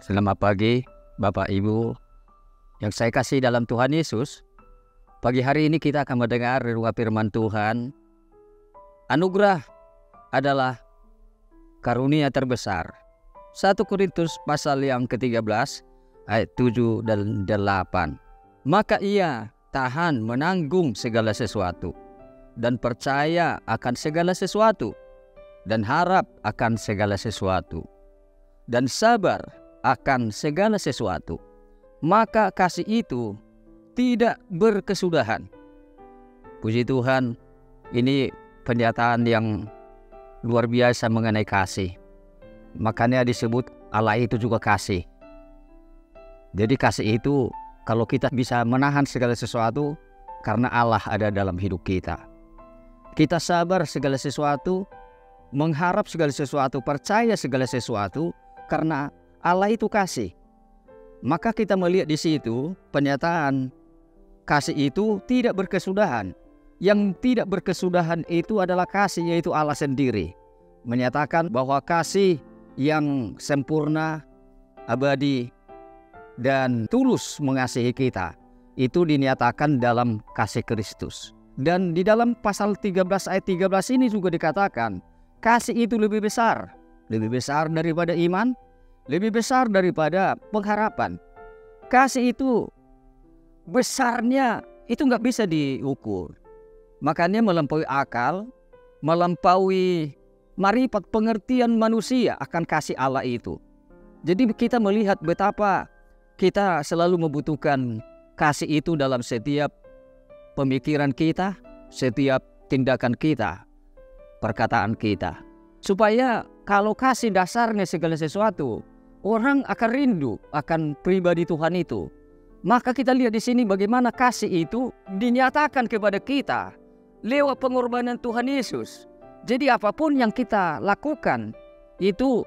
Selamat pagi Bapak Ibu yang saya kasih dalam Tuhan Yesus. Pagi hari ini kita akan mendengar renungan firman Tuhan. Anugerah adalah karunia terbesar. 1 Korintus pasal yang ke-13 ayat 7 dan 8. Maka ia tahan menanggung segala sesuatu dan percaya akan segala sesuatu dan harap akan segala sesuatu dan sabar akan segala sesuatu. Maka kasih itu tidak berkesudahan. Puji Tuhan, ini pernyataan yang luar biasa mengenai kasih. Makanya disebut Allah itu juga kasih. Jadi kasih itu kalau kita bisa menahan segala sesuatu karena Allah ada dalam hidup kita. Kita sabar segala sesuatu, mengharap segala sesuatu, percaya segala sesuatu karena Allah itu kasih. Maka kita melihat di situ pernyataan kasih itu tidak berkesudahan. Yang tidak berkesudahan itu adalah kasih, yaitu Allah sendiri. Menyatakan bahwa kasih yang sempurna, abadi, dan tulus mengasihi kita itu dinyatakan dalam kasih Kristus. Dan di dalam pasal 13 ayat 13 ini juga dikatakan kasih itu lebih besar daripada iman, lebih besar daripada pengharapan. Kasih itu besarnya itu nggak bisa diukur. Makanya melampaui akal, melampaui marifat pengertian manusia akan kasih Allah itu. Jadi kita melihat betapa kita selalu membutuhkan kasih itu dalam setiap pemikiran kita, setiap tindakan kita, perkataan kita. Supaya kalau kasih dasarnya segala sesuatu, orang akan rindu akan pribadi Tuhan itu. Maka kita lihat di sini bagaimana kasih itu dinyatakan kepada kita lewat pengorbanan Tuhan Yesus. Jadi apapun yang kita lakukan itu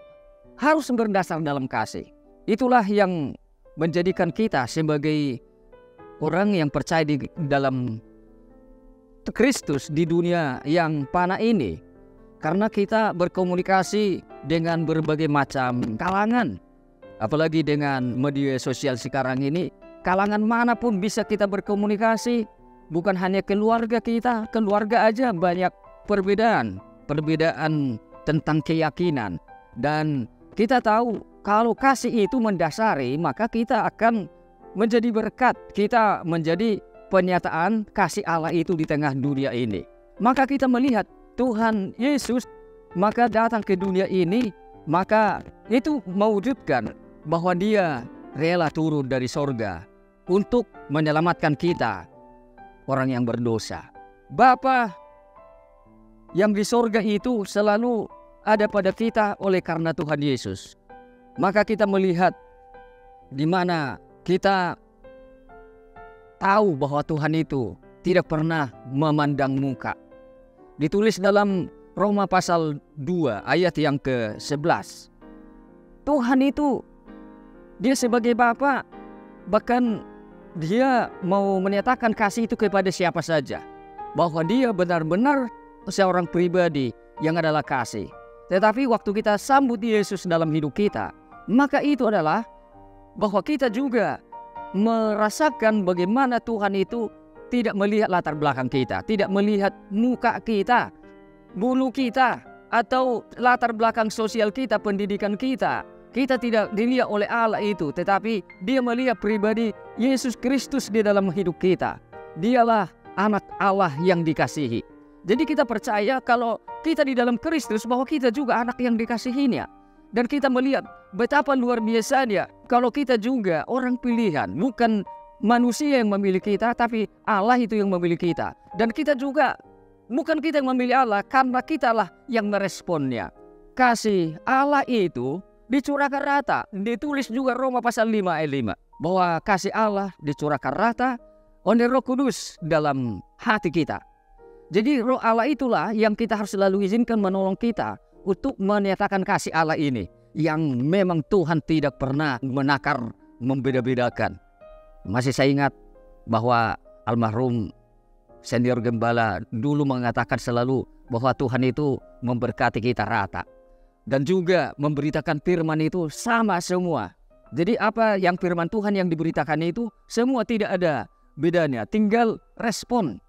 harus berdasar dalam kasih. Itulah yang menjadikan kita sebagai orang yang percaya di dalam Kristus di dunia yang fana ini. Karena kita berkomunikasi dengan berbagai macam kalangan. Apalagi dengan media sosial sekarang ini, kalangan manapun bisa kita berkomunikasi. Bukan hanya keluarga kita, keluarga aja banyak perbedaan tentang keyakinan. Dan kita tahu kalau kasih itu mendasari, maka kita akan menjadi berkat. Kita menjadi penyataan kasih Allah itu di tengah dunia ini. Maka kita melihat Tuhan Yesus maka datang ke dunia ini, maka itu mewujudkan bahwa dia rela turun dari sorga untuk menyelamatkan kita, orang yang berdosa. Bapa yang di sorga itu selalu ada pada kita oleh karena Tuhan Yesus. Maka kita melihat di mana kita tahu bahwa Tuhan itu tidak pernah memandang muka. Ditulis dalam Roma pasal 2 ayat yang ke-11. Tuhan itu dia sebagai Bapa, bahkan dia mau menyatakan kasih itu kepada siapa saja. Bahwa dia benar-benar seorang pribadi yang adalah kasih. Tetapi waktu kita sambut Yesus dalam hidup kita, maka itu adalah bahwa kita juga merasakan bagaimana Tuhan itu tidak melihat latar belakang kita, tidak melihat muka kita, bulu kita, atau latar belakang sosial kita, pendidikan kita. Kita tidak dilihat oleh Allah itu, tetapi dia melihat pribadi Yesus Kristus di dalam hidup kita. Dialah anak Allah yang dikasihi. Jadi kita percaya kalau kita di dalam Kristus bahwa kita juga anak yang dikasihinya. Dan kita melihat betapa luar biasanya kalau kita juga orang pilihan, bukan manusia yang memilih kita, tapi Allah itu yang memilih kita. Dan kita juga bukan kita yang memilih Allah, karena kitalah yang meresponnya. Kasih Allah itu dicurahkan rata. Ditulis juga Roma pasal 5 ayat 5. Bahwa kasih Allah dicurahkan rata oleh Roh Kudus dalam hati kita. Jadi Roh Allah itulah yang kita harus selalu izinkan menolong kita untuk menyatakan kasih Allah ini. Yang memang Tuhan tidak pernah menakar, membeda-bedakan. Masih saya ingat bahwa almarhum senior gembala dulu mengatakan selalu bahwa Tuhan itu memberkati kita rata. Dan juga memberitakan firman itu sama semua. Jadi apa yang firman Tuhan yang diberitakan itu semua tidak ada bedanya. Tinggal respon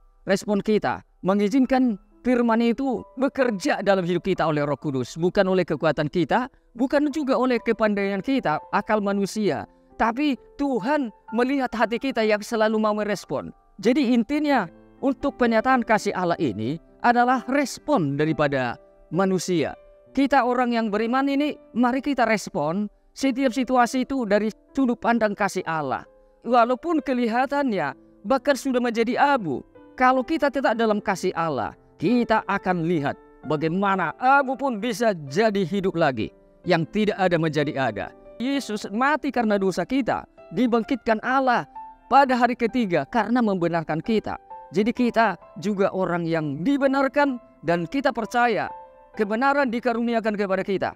kita. Mengizinkan firman itu bekerja dalam hidup kita oleh Roh Kudus. Bukan oleh kekuatan kita, bukan juga oleh kepandaian kita, akal manusia. Tapi Tuhan melihat hati kita yang selalu mau merespon. Jadi intinya untuk penyataan kasih Allah ini adalah respon daripada manusia. Kita orang yang beriman ini, mari kita respon setiap situasi itu dari sudut pandang kasih Allah. Walaupun kelihatannya bahkan sudah menjadi abu, kalau kita tetap dalam kasih Allah, kita akan lihat bagaimana abu pun bisa jadi hidup lagi. Yang tidak ada menjadi ada. Yesus mati karena dosa kita, dibangkitkan Allah pada hari ketiga karena membenarkan kita. Jadi kita juga orang yang dibenarkan dan kita percaya kebenaran dikaruniakan kepada kita.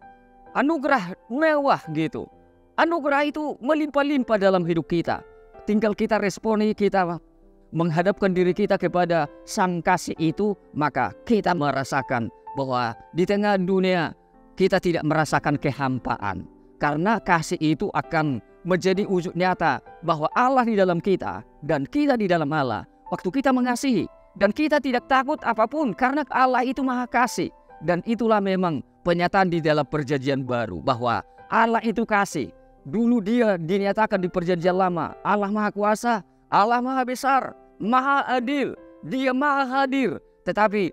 Anugerah mewah gitu. Anugerah itu melimpah-limpah dalam hidup kita. Tinggal kita responi, kita menghadapkan diri kita kepada Sang Kasih itu, maka kita merasakan bahwa di tengah dunia kita tidak merasakan kehampaan. Karena kasih itu akan menjadi wujud nyata bahwa Allah di dalam kita dan kita di dalam Allah. Waktu kita mengasihi dan kita tidak takut apapun karena Allah itu maha kasih. Dan itulah memang penyataan di dalam perjanjian baru bahwa Allah itu kasih. Dulu dia dinyatakan di perjanjian lama. Allah maha kuasa, Allah maha besar, maha adil, dia maha hadir. Tetapi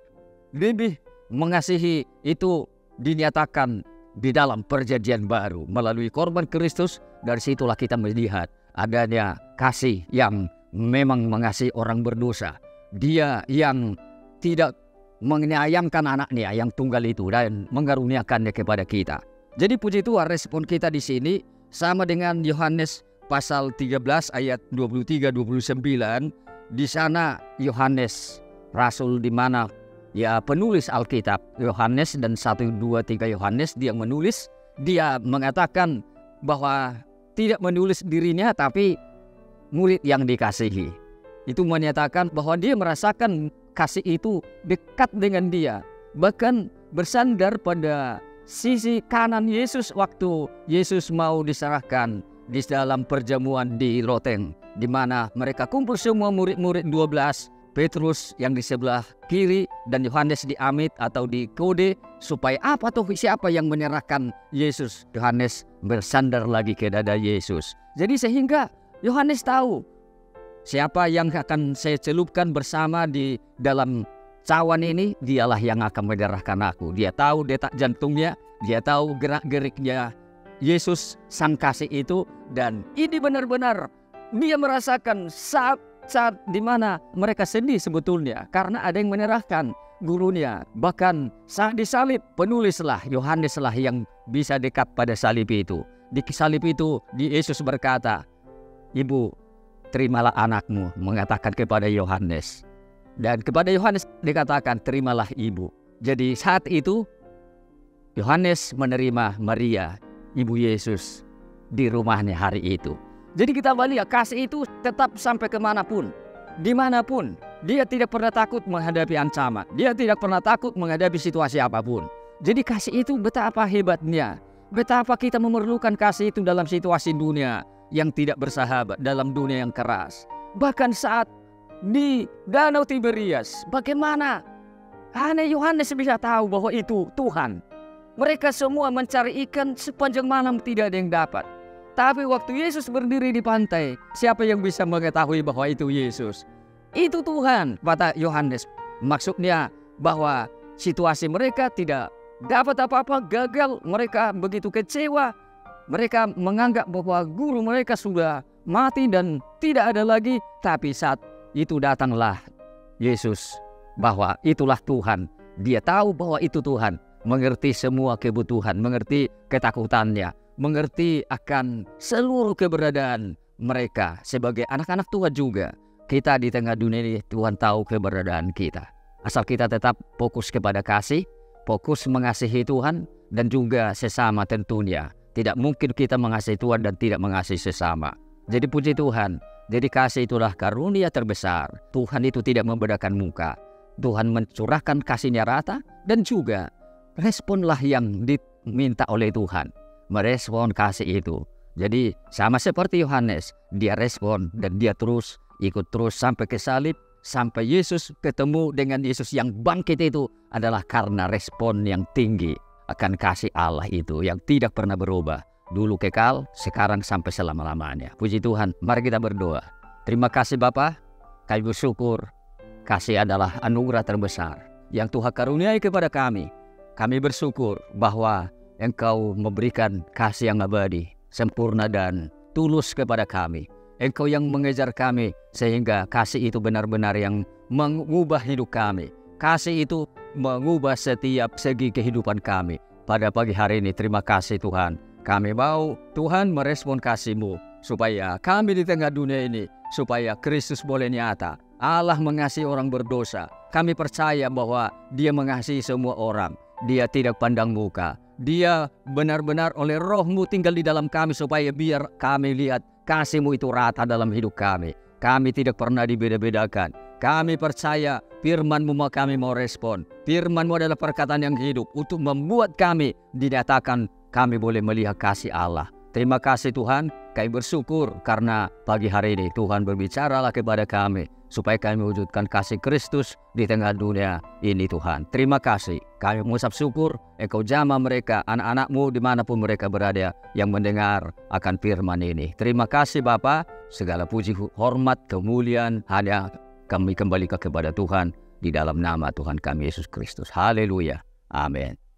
lebih mengasihi itu dinyatakan di dalam perjanjian baru. Melalui korban Kristus, dari situlah kita melihat adanya kasih yang memang mengasihi orang berdosa. Dia yang tidak menyayangkan anaknya yang tunggal itu dan mengaruniakannya kepada kita. Jadi puji Tuhan, respon kita di sini sama dengan Yohanes pasal 13 ayat 23-29. Di sana Yohanes rasul di mana ya penulis Alkitab Yohanes dan 1, 2, 3 Yohanes dia menulis, dia mengatakan bahwa tidak menulis dirinya tapi murid yang dikasihi. Itu menyatakan bahwa dia merasakan kasih itu dekat dengan dia. Bahkan bersandar pada sisi kanan Yesus waktu Yesus mau diserahkan di dalam perjamuan di loteng, di mana mereka kumpul semua murid-murid 12, Petrus yang di sebelah kiri dan Yohanes di amit atau di kode, supaya apa tuh siapa yang menyerahkan Yesus? Yohanes bersandar lagi ke dada Yesus. Jadi sehingga Yohanes tahu siapa yang akan saya celupkan bersama di dalam cawan ini, dialah yang akan menyerahkan aku. Dia tahu detak jantungnya, dia tahu gerak-geriknya Yesus Sang Kasih itu, dan ini benar-benar dia merasakan saat di mana mereka sedih sebetulnya karena ada yang menyerahkan gurunya. Bahkan saat disalib, penulislah Yohaneslah yang bisa dekat pada salib itu. Di salib itu Yesus berkata, "Ibu, terimalah anakmu," mengatakan kepada Yohanes. Dan kepada Yohanes dikatakan, "Terimalah ibu." Jadi saat itu Yohanes menerima Maria, ibu Yesus, di rumahnya hari itu. Jadi kita lihat kasih itu tetap sampai kemanapun, dimanapun. Dia tidak pernah takut menghadapi ancaman. Dia tidak pernah takut menghadapi situasi apapun. Jadi kasih itu betapa hebatnya. Betapa kita memerlukan kasih itu dalam situasi dunia yang tidak bersahabat, dalam dunia yang keras. Bahkan saat di Danau Tiberias, bagaimana hanya Yohanes bisa tahu bahwa itu Tuhan. Mereka semua mencari ikan sepanjang malam, tidak ada yang dapat. Tapi waktu Yesus berdiri di pantai, siapa yang bisa mengetahui bahwa itu Yesus? Itu Tuhan, kata Yohanes. Maksudnya bahwa situasi mereka tidak dapat apa-apa, gagal, mereka begitu kecewa. Mereka menganggap bahwa guru mereka sudah mati dan tidak ada lagi. Tapi saat itu datanglah Yesus, bahwa itulah Tuhan. Dia tahu bahwa itu Tuhan, mengerti semua kebutuhan, mengerti ketakutannya, mengerti akan seluruh keberadaan mereka sebagai anak-anak Tuhan juga. Kita di tengah dunia ini, Tuhan tahu keberadaan kita. Asal kita tetap fokus kepada kasih, fokus mengasihi Tuhan dan juga sesama tentunya. Tidak mungkin kita mengasihi Tuhan dan tidak mengasihi sesama. Jadi puji Tuhan, jadi kasih itulah karunia terbesar. Tuhan itu tidak membedakan muka. Tuhan mencurahkan kasih-Nya rata dan juga responlah yang diminta oleh Tuhan. Merespon kasih itu. Jadi sama seperti Yohanes, dia respon dan dia terus ikut terus sampai ke salib, sampai Yesus ketemu dengan Yesus yang bangkit itu adalah karena respon yang tinggi akan kasih Allah itu yang tidak pernah berubah. Dulu kekal, sekarang sampai selama-lamanya. Puji Tuhan, mari kita berdoa. Terima kasih Bapa, kami bersyukur. Kasih adalah anugerah terbesar yang Tuhan karuniai kepada kami. Kami bersyukur bahwa Engkau memberikan kasih yang abadi, sempurna dan tulus kepada kami. Engkau yang mengejar kami sehingga kasih itu benar-benar yang mengubah hidup kami. Kasih itu mengubah setiap segi kehidupan kami. Pada pagi hari ini terima kasih Tuhan. Kami mau Tuhan merespon kasih-Mu supaya kami di tengah dunia ini, supaya Kristus boleh nyata. Allah mengasihi orang berdosa. Kami percaya bahwa Dia mengasihi semua orang. Dia tidak pandang muka. Dia benar-benar oleh Roh-Mu tinggal di dalam kami supaya biar kami lihat kasih-Mu itu rata dalam hidup kami. Kami tidak pernah dibeda-bedakan. Kami percaya firman-Mu kami mau respon. Firman-Mu adalah perkataan yang hidup untuk membuat kami dinyatakan kami boleh melihat kasih Allah. Terima kasih Tuhan, kami bersyukur karena pagi hari ini Tuhan berbicaralah kepada kami supaya kami wujudkan kasih Kristus di tengah dunia ini Tuhan. Terima kasih, kami mengucap syukur Engkau jamah mereka, anak-anak-Mu dimanapun mereka berada yang mendengar akan firman ini. Terima kasih Bapa, segala puji, hormat, kemuliaan hanya kami kembalikan kepada Tuhan di dalam nama Tuhan kami Yesus Kristus. Haleluya, amin.